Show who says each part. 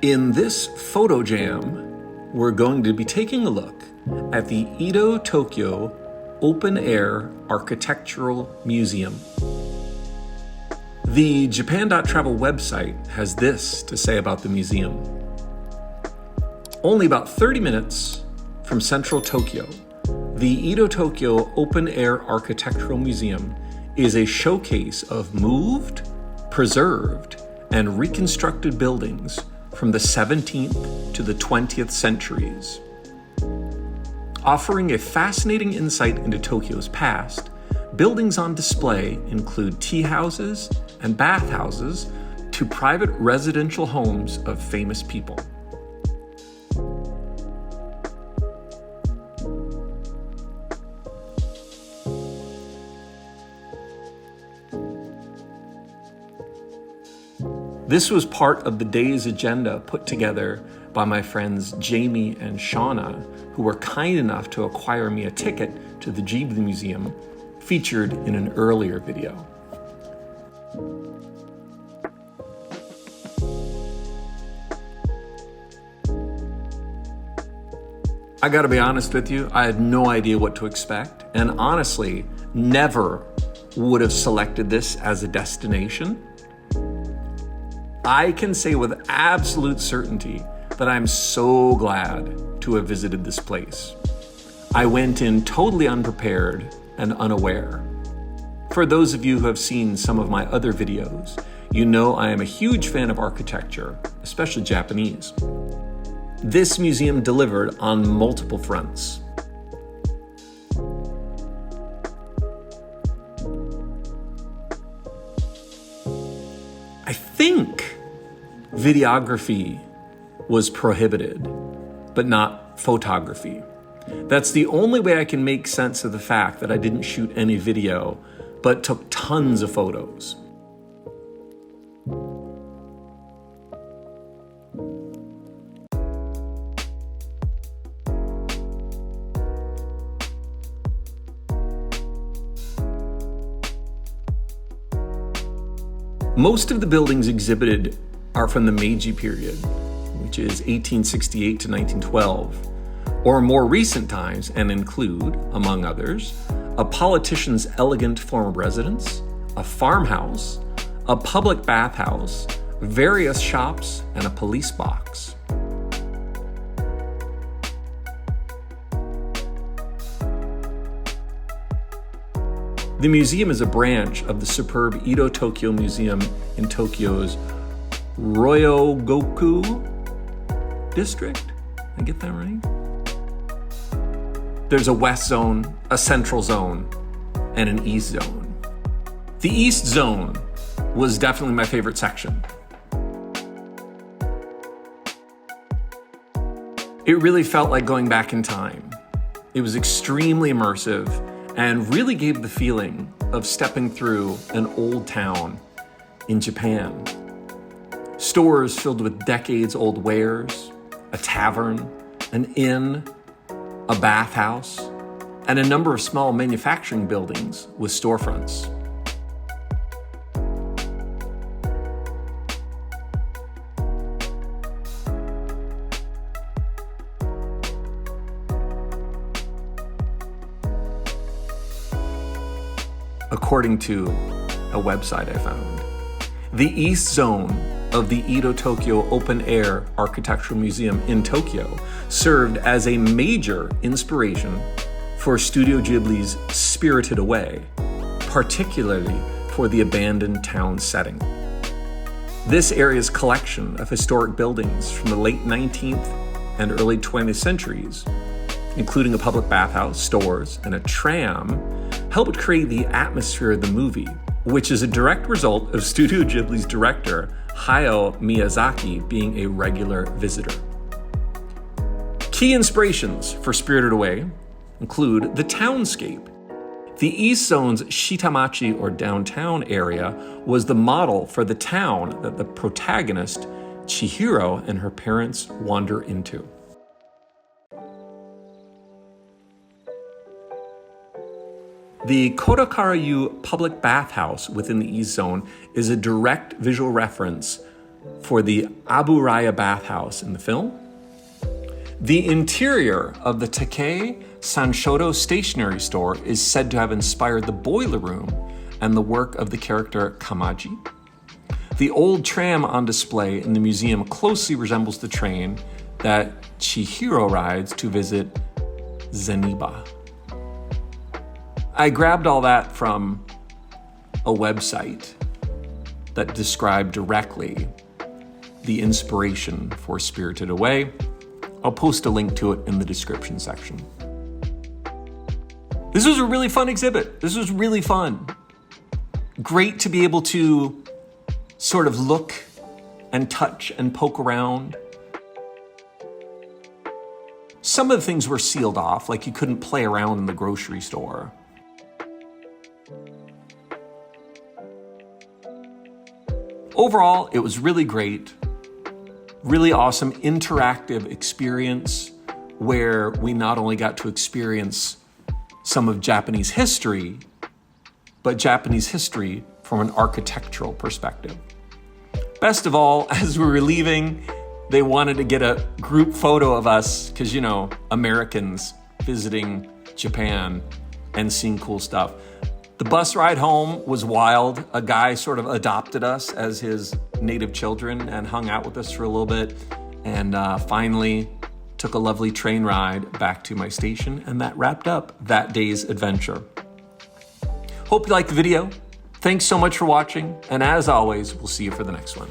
Speaker 1: In this photo jam, we're going to be taking a look at the Edo-Tokyo Open-Air Architectural Museum. The Japan.travel website has this to say about the museum. Only about 30 minutes from central Tokyo, the Edo-Tokyo Open-Air Architectural Museum is a showcase of moved, preserved, and reconstructed buildings from the 17th to the 20th centuries. Offering a fascinating insight into Tokyo's past, buildings on display include tea houses and bathhouses to private residential homes of famous people. This was part of the day's agenda put together by my friends Jamie and Shauna, who were kind enough to acquire me a ticket to the Ghibli Museum, featured in an earlier video. I gotta be honest with you, I had no idea what to expect, and honestly, never would have selected this as a destination. I can say with absolute certainty that I'm so glad to have visited this place. I went in totally unprepared and unaware. For those of you who have seen some of my other videos, you know I am a huge fan of architecture, especially Japanese. This museum delivered on multiple fronts. I think videography was prohibited, but not photography. That's the only way I can make sense of the fact that I didn't shoot any video, but took tons of photos. Most of the buildings exhibited are from the Meiji period, which is 1868 to 1912, or more recent times, and include, among others, a politician's elegant form of residence, a farmhouse, a public bathhouse, various shops, and a police box. The museum is a branch of the superb Edo-Tokyo Museum in Tokyo's Ryogoku district. Did I get that right? There's a west zone, a central zone, and an east zone. The east zone was definitely my favorite section. It really felt like going back in time. It was extremely immersive and really gave the feeling of stepping through an old town in Japan. Stores filled with decades-old wares, a tavern, an inn, a bathhouse, and a number of small manufacturing buildings with storefronts. According to a website I found, the East Zone of the Edo-Tokyo Open-Air Architectural Museum in Tokyo served as a major inspiration for Studio Ghibli's Spirited Away, particularly for the abandoned town setting. This area's collection of historic buildings from the late 19th and early 20th centuries, including a public bathhouse, stores, and a tram, helped create the atmosphere of the movie, which is a direct result of Studio Ghibli's director, Hayao Miyazaki, being a regular visitor. Key inspirations for Spirited Away include the townscape. The East Zone's Shitamachi, or downtown area, was the model for the town that the protagonist, Chihiro, and her parents wander into. The Kodakarayu public bathhouse within the East Zone is a direct visual reference for the Abu Raya bathhouse in the film. The interior of the Takei Sanshodo stationery store is said to have inspired the boiler room and the work of the character Kamaji. The old tram on display in the museum closely resembles the train that Chihiro rides to visit Zeniba. I grabbed all that from a website that described directly the inspiration for Spirited Away. I'll post a link to it in the description section. This was a really fun exhibit. This was really fun. Great to be able to sort of look and touch and poke around. Some of the things were sealed off, like you couldn't play around in the grocery store. Overall, it was really great. Really awesome interactive experience where we not only got to experience some of Japanese history, but Japanese history from an architectural perspective. Best of all, as we were leaving, they wanted to get a group photo of us because, you know, Americans visiting Japan and seeing cool stuff. The bus ride home was wild. A guy sort of adopted us as his native children and hung out with us for a little bit, and finally took a lovely train ride back to my station, and that wrapped up that day's adventure. Hope you liked the video. Thanks so much for watching, and as always, we'll see you for the next one.